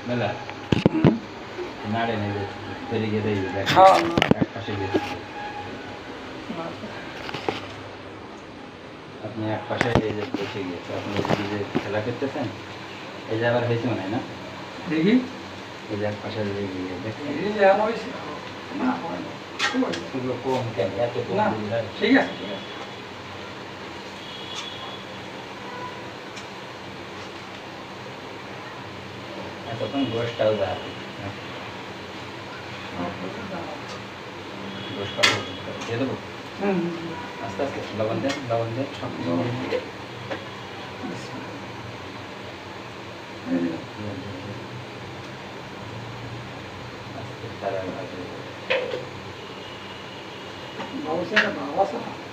মেলা নাড়ে নেবে ফেরি গিয়ে দেবে এক পাশে গিয়ে আপনি এক পাশে এই যে বসে গিয়েছে আপনি এই যে খেলা করতেছেন এই যে আবার হয়েছে মনে হয় না দেখি এই যে এক পাশে গিয়ে দেখেন এই যে আমার হয়েছে না হয় না সেগুলো কম কেন এত কম না বুঝলেন? ঠিক আছে ঠিক আছে তখন গোষ্ঠটাও যায় গোষ্ঠটাও দিয়ে দেবো আস্তে আস্তে লবণ দেন সব আস্তে তারা বাবা